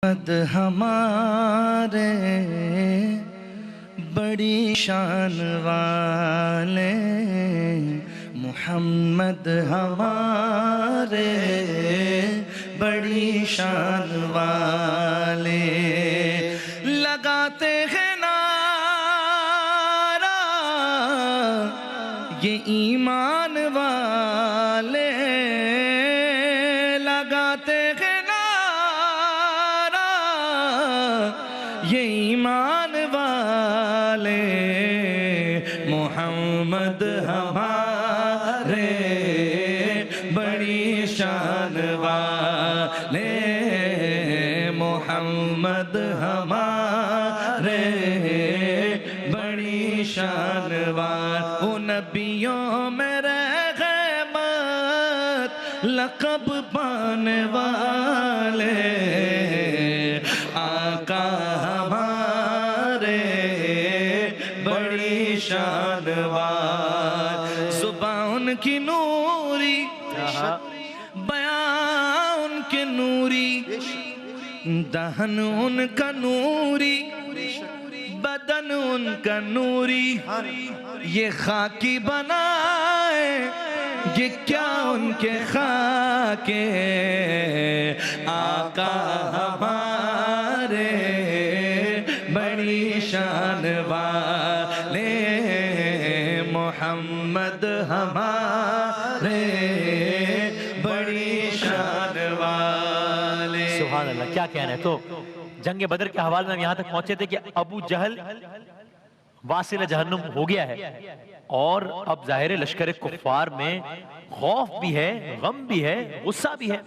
मद हमारे बड़ी शान वाले, मोहम्मद हमारे बड़ी शान वाले, लगाते हैं नारा ये ईमान वाले, लगाते हैं नारा ये ईमान वाले, मोहम्मद हमारे बड़ी शान वाले, मोहम्मद हमारे बड़ी शान वाले। वो नबियों में रहमत लक़ब पाने वाले, आका हमारे बड़ी शान वाले। ज़ुबान उनकी नूरी, बयान उनके नूरी, दहन उनका नूरी, बदन उनका नूरी, ये खाकी बनाए ये क्या उनके खाके, आका हमारे बड़ी शान वाले, मोहम्मद हमारे बड़ी शान वाले। सुभान अल्लाह, क्या कहना है। तो जंग बदर के हवाले में हम यहाँ तक पहुंचे थे कि अबू जहल वासिल जहन्नुम हो गया है, और अब जाहिर लश्कर कुफ्फार में खौफ भी है, गम भी है, गुस्सा भी है।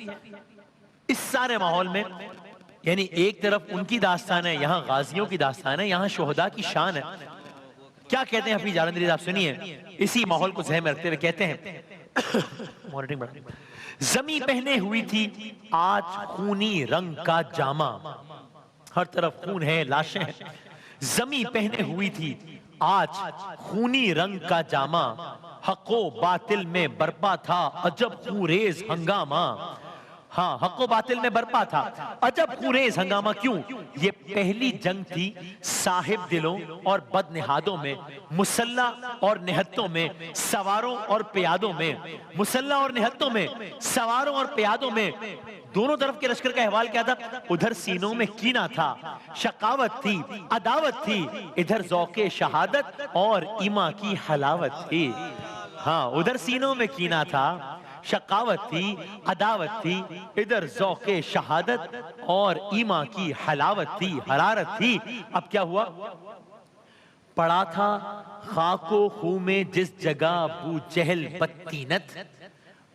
इस सारे माहौल में यानी एक तरफ उनकी दास्तान है, यहाँ गाजियों की दास्तान है, यहाँ शोहदा की शान है। क्या कहते हैं हफीज जालंधरी साहब, सुनिए। इसी माहौल को ज़हन में रखते हुए कहते हैं ज़मी पहने हुई थी आज खूनी रंग का जामा, हर तरफ खून है, लाशें हैं। ज़मी पहने हुई थी आज खूनी रंग का जामा, हक़ो बातिल में बरपा था अजब खूरेज हंगामा। हाँ, हक़ो बातिल में बरपा था अजब खूरेज हंगामा। क्यों? ये पहली जंग थी साहिब दिलों और बदनिहादों में, मुसल्ला और निहत्तों में, सवारों और प्यादों में, मुसल्ला और निहत्तों में, सवारों और प्यादों में। दोनों तरफ के लश्कर का अहवाल क्या था? उधर सीनों में कीना था, शकावत थी, अदावत थी, इधर ज़ौक़े शहादत और ईमा की हलावत थी। हाँ, उधर सीनों में कीना था, शकावत थी, अदावत थी, इधर ज़ौक़े शहादत और ईमा की हलावत थी, हरारत थी। अब क्या हुआ? पड़ा था खाको खूं में जिस जगह बू चहल बत्तीनत,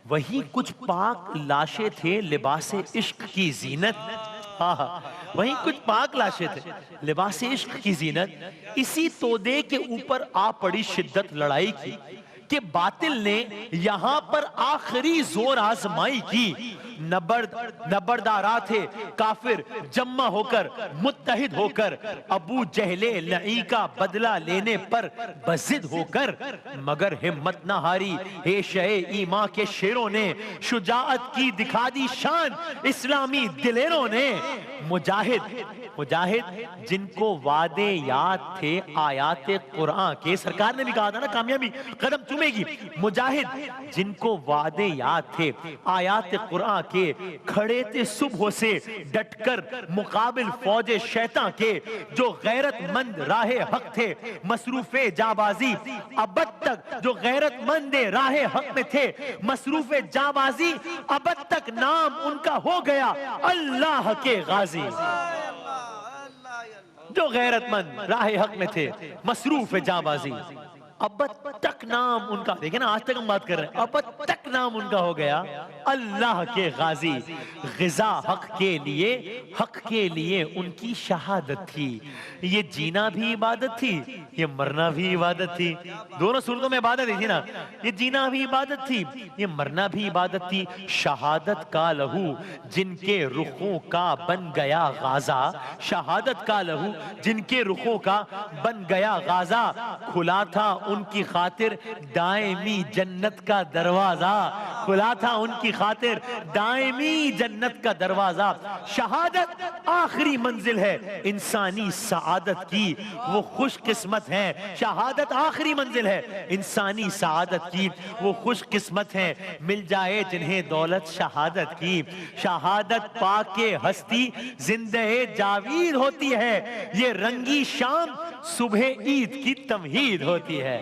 वही कुछ पाक लाशें थे लिबासे इश्क की जीनत। हाँ, वही कुछ पाक लाशें थे लिबासे इश्क की जीनत। इसी तोदे के ऊपर आ पड़ी शिद्दत लड़ाई की, कि बातिल ने यहां पर आखिरी जोर आजमाई की। नबरदारा थे काफिर जम्मा होकर, मुत्तहिद होकर, अबू जहले लई का बदला लेने पर बजिद होकर, मगर हिम्मत न हारी हे शहे ईमा के शेरों ने, शुजाअत की दिखा दी शान इस्लामी दिलेरों ने। मुजाहिद जिनको वादे याद थे आयात कुरान के, सरकार ने भी कहा था ना कामयाबी कदम चूमेगी। मुजाहिद जिनको वादे याद थे आयात कुरान के, खड़े थे सुबह से डटकर मुकाबिल फौजे शैतान के, जो गैरतमंद राहे हक थे मसरूफे जाबाजी। अब तक जो गैरतमंद राहे हक में थे मसरूफे जाबाजी, अब तक नाम उनका हो गया अल्लाह के गाजी। जो गैरतमंद राहे हक में थे मसरूफ जाबाजी, अब तक नाम उनका, देखिए ना आज तक हम बात कर रहे हैं, अब तक नाम उनका हो गया अल्लाह के गाजी। ग़िज़ा हक के लिए उनकी शहादत थी। ये जीना भी इबादत थी, ये मरना भी इबादत थी। दोनों सूरतों में इबादत थी ना, ये जीना भी इबादत थी, ये मरना भी इबादत थी। शहादत का लहू जिनके रुखों का बन गया गाजा, शहादत का लहू जिनके रुखों का बन गया गाजा, खुला था उनकी खातिर दायमी जन्नत का दरवाजा। खुला था उनकी खातिर दायमी जन्नत का दरवाजा। शहादत आखिरी मंजिल है इंसानी सआदत की, वो खुशकिस्मत है। शहादत आखिरी मंजिल है इंसानी सआदत की, वो खुशकिस्मत है मिल जाए जिन्हें दौलत शहादत की। शहादत पाके हस्ती जिंदे जावीद होती है, ये रंगी शाम सुबह ईद की तमहीद होती है।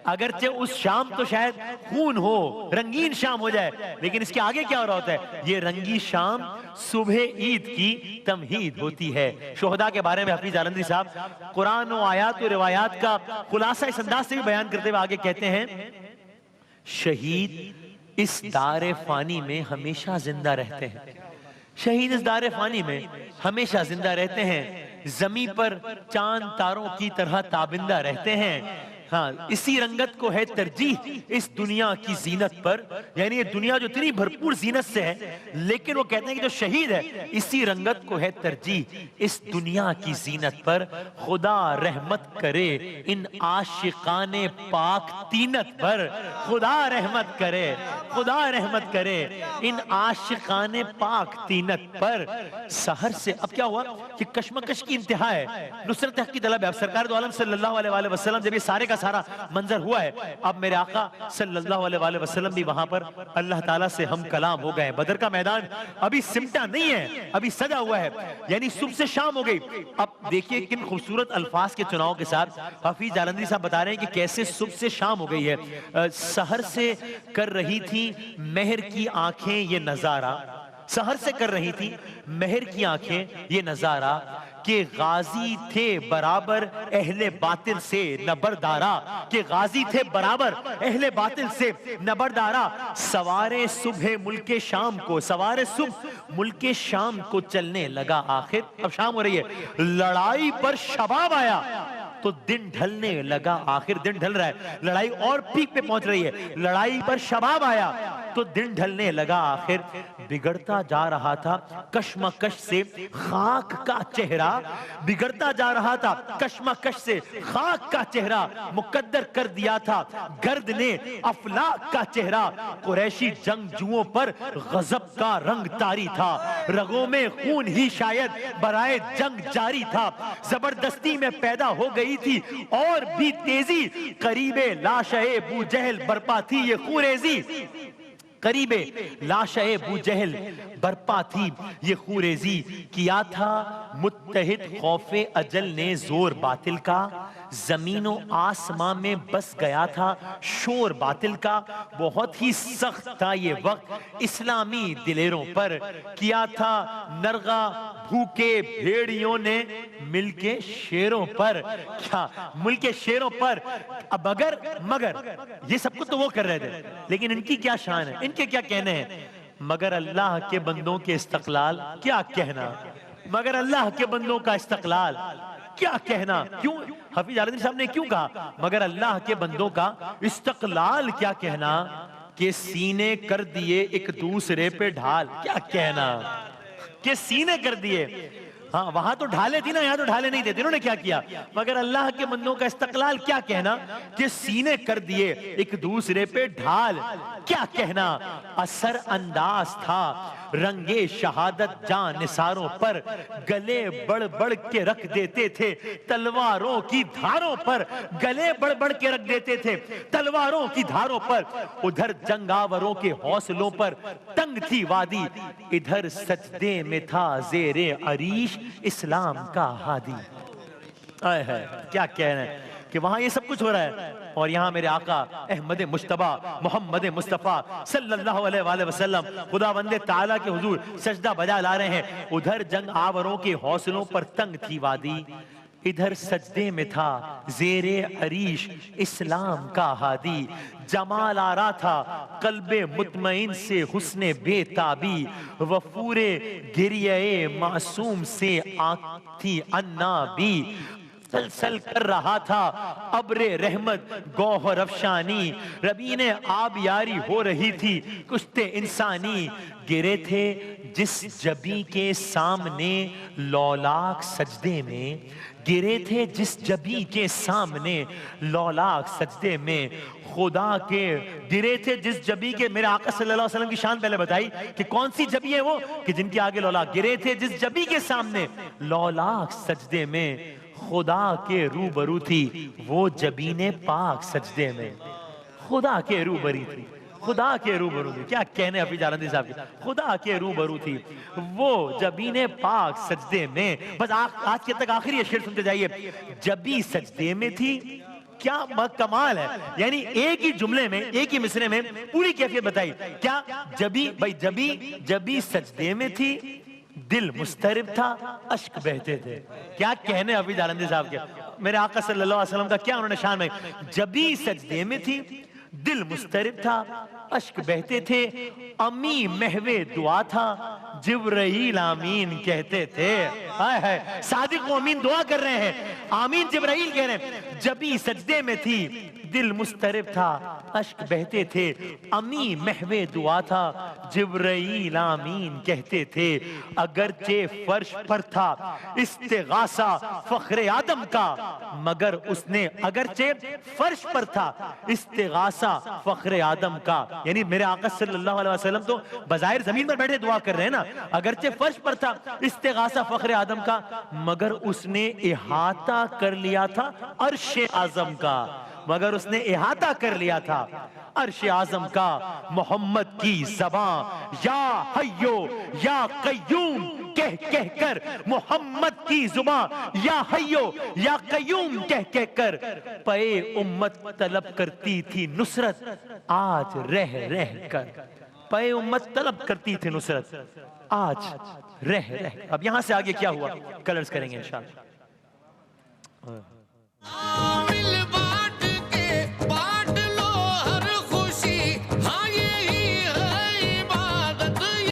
अगरचे उस शाम तो शायद खून हो, रंगीन शाम हो जाए, लेकिन इसके आगे क्या हो रहा होता है? ये रंगी शाम सुबह ईद की तमहीद होती है। शोहदा के बारे में हफीज जालंधरी साहब कुरान और आयात और रिवायात का खुलासा इस अंदाज से भी बयान करते हुए आगे कहते हैं, शहीद इस दारे फानी में हमेशा जिंदा रहते हैं। शहीद इस दारे फानी में हमेशा जिंदा रहते हैं, जमी पर चांद तारों की तरह ताबिंदा रहते हैं। हाँ, इसी रंगत को है तरजीह इस दुनिया की जीनत पर, यानी ये दुनिया जो इतनी भरपूर जीनत से है, लेकिन वो कहते हैं कि जो शहीद है इसी रंगत को है तरजीह इस दुनिया की जीनत पर। खुदा रहमत करे इन आशिकाने पाक तीनत पर, खुदा रहमत करे, खुदा रहमत करे इन आशिकाने पाक तीनत पर। सहर से अब क्या हुआ कि कशमकश की इंतहा है, नुसरत हक की तलब है। अब सरकार दो आलम सल्लल्लाहु अलैहि वसल्लम जब ये सारे का सारा मंजर हुआ है, अब मेरे आका सल्लल्लाहु अलैहि वसल्लम भी वहां पर अल्लाह ताला से हम कलाम हो गए। बदर का मैदान अभी सिमटा नहीं है, अभी सजा हुआ है, यानी सुबह से शाम हो गई। अब देखिए किन खूबसूरत अल्फाज के चुनाव के साथ हफीज जालंधरी साहब बता रहे हैं कि कैसे सुबह से शाम हो गई है। सहर से कर रही थी मेहर की आंखें ये नजारा, सहर से कर रही थी मेहर की आंखें ये नजारा, के गाजी थे बराबर अहले बातिल से नबरदारा, के गाजी थे बराबर अहले बातिल से नबरदारा। सवारे सुबह मुल्के शाम को, सवारे सुबह मुल्के शाम को चलने लगा आखिर। अब शाम हो रही है, लड़ाई पर शबाब आया तो दिन ढलने लगा आखिर। दिन ढल रहा है, लड़ाई और पीक पे पहुंच रही है, लड़ाई पर शबाब आया तो दिन ढलने लगा आखिर। बिगड़ता जा रहा था कशमकश से खाक का चेहरा, बिगड़ता जा रहा था कशमकश से खाक का चेहरा, मुकद्दर कर दिया था गर्द ने अफलाक का चेहरा। कुरैशी जंगजुओं पर गजब का रंग तारी था, रगों में खून ही शायद बराए जंग जारी था। जबरदस्ती में पैदा हो गई थी और भी तेजी, करीबे लाशे बू जहल बरपा थी ये खूरेजी, करीबे लाशे बू जहल बरपा थी ये खूरेजी। किया था मुत्तहिद खौफे अजल ने जोर बातिल का, जमीनो आसमां में बस गया था शोर बातिल का। बहुत ही सख्त था ये वक्त इस्लामी दिलेरों पर, किया था नरगा भूखे भेड़ियों ने मिलके शेरों पर। क्या मिलके शेरों पर? अब अगर मगर ये सब कुछ तो वो कर रहे थे, लेकिन इनकी क्या शान है, इनके क्या कहने हैं? मगर अल्लाह के बंदों के इस्तक़लाल क्या कहना, मगर अल्लाह के बंदों का इस्तक़लाल क्या कहना। क्यों हफीज जालंधरी साहब ने क्यों कहा मगर अल्लाह के बंदों का इस्तक़लाल क्या कहना? कि सीने कर दिए एक दूसरे पे ढाल, क्या कहना कि सीने कर दिए। हाँ, वहां तो ढाले थी ना, यहाँ तो ढाले नहीं थे। इन्होंने क्या किया? मगर अल्लाह के बंदों का इस्तक़लाल क्या कहना कि सीने कर दिए एक दूसरे पे ढाल, क्या कहना। असर अंदाज था रंगे शहादत जान निसारों पर, गले बढ़ बढ़ के रख देते थे तलवारों की धारों पर, गले बढ़ बढ़ के रख देते थे तलवारों की धारों पर। उधर जंगावरों के हौसलों पर तंग थी वादी, इधर सजदे में था जेरे अरीश इस्लाम का हादी। क्या कहना है कि वहां ये सब कुछ हो रहा है और यहाँ मेरे आका अहमद मुश्तबा मोहम्मद मुस्तफा सल्लल्लाहु अलैहि वसल्लम खुदावंदे ताला के हुजूर सजदा बजा ला रहे हैं। उधर जंग आवरों के हौसलों पर तंग थी वादी, इधर सजदे में था जेरे अरीश इस्लाम का हादी। जमाल आ रहा था कल्बे मुतमईन से हुस्ने बेताबी, वफूरे गिरिये मासूम से आँख थी अन्ना भी। मुसलसल कर रहा था अब्रे रहमत गौहर अफशानी, रबी ने आब यारी हो रही थी कुश्ते इंसानी। गिरे थे जिस जबी के सामने लौलाक सजदे में, गिरे थे जिस जबी के सामने लौलाक सजदे में, खुदा के गिरे थे जिस जबी के, मेरे आका सल्लल्लाहु अलैहि वसल्लम की शान पहले बताई कि कौन सी जबी है वो, कि जिनके आगे लौलाक, गिरे थे जिस जबी के सामने लौलाक सजदे में, खुदा के रूबरू थी वो जबीने पाक सजदे में। खुदा के रूबरू थी, खुदा के रूबरू थी, क्या कहने अभी जालंदी साहब की, खुदा के रूबरू थी वो जबीने पाक सजदे में। बस आज के तक आखिरी शेर सुनते जाइए, जबी सजदे में थी, क्या कमाल है। यानी एक ही जुमले में, एक ही मिसरे में पूरी कैफियत बताई। क्या जबी, भाई जबी सजदे में थी, दिल मुस्तरिब था, अश्क बहते थे। क्या कहने अभी जालंदी साहब के, मेरे आका सल्लल्लाहु अलैहि वसल्लम का क्या उन्होंने शान में, जबी सजदे में थी, दिल मुस्तरिब था, अश्क बहते थे, अमी महवे दुआ था, जिब्राइल आमीन कहते थे। हाय हाय, सादिक व अमीन दुआ कर रहे हैं, आमीन जिब्राइल कह रहे हैं। जबी सजदे में थी, दिल मुस्तरिब था, अश्क बहते थे, अमी महवे दुआ था, जिब्राइल आमीन कहते थे। अगरचे फर्श पर था इस्तिगासा फख्रे आदम का, मगर उसने, अगरचे फर्श पर था इस्तिगासा फख्रे आदम का, यानी मेरे आका सल्लल्लाहु अलैहि वसल्लम तो बज़ाहिर जमीन पर बैठे दुआ कर रहे हैं ना, अगरचे फर्श पर था इस्तिगासा फख्रे आदम का, मगर उसने इहाता कर लिया था अर्शे आजम का, मगर उसने इहाता कर लिया था अर्श आजम का। मोहम्मद की ज़बां या हय्यो या कय्यूम कह कह कर, मोहम्मद की जुबां या हय्यो या कय्यूम कह कह कर, पे उम्मत तलब करती थी नुसरत, आज रह रह कर, पे उम्मत तलब करती थी नुसरत, आज रह रह। अब यहां से आगे क्या हुआ कलर्स करेंगे इंशाल्लाह।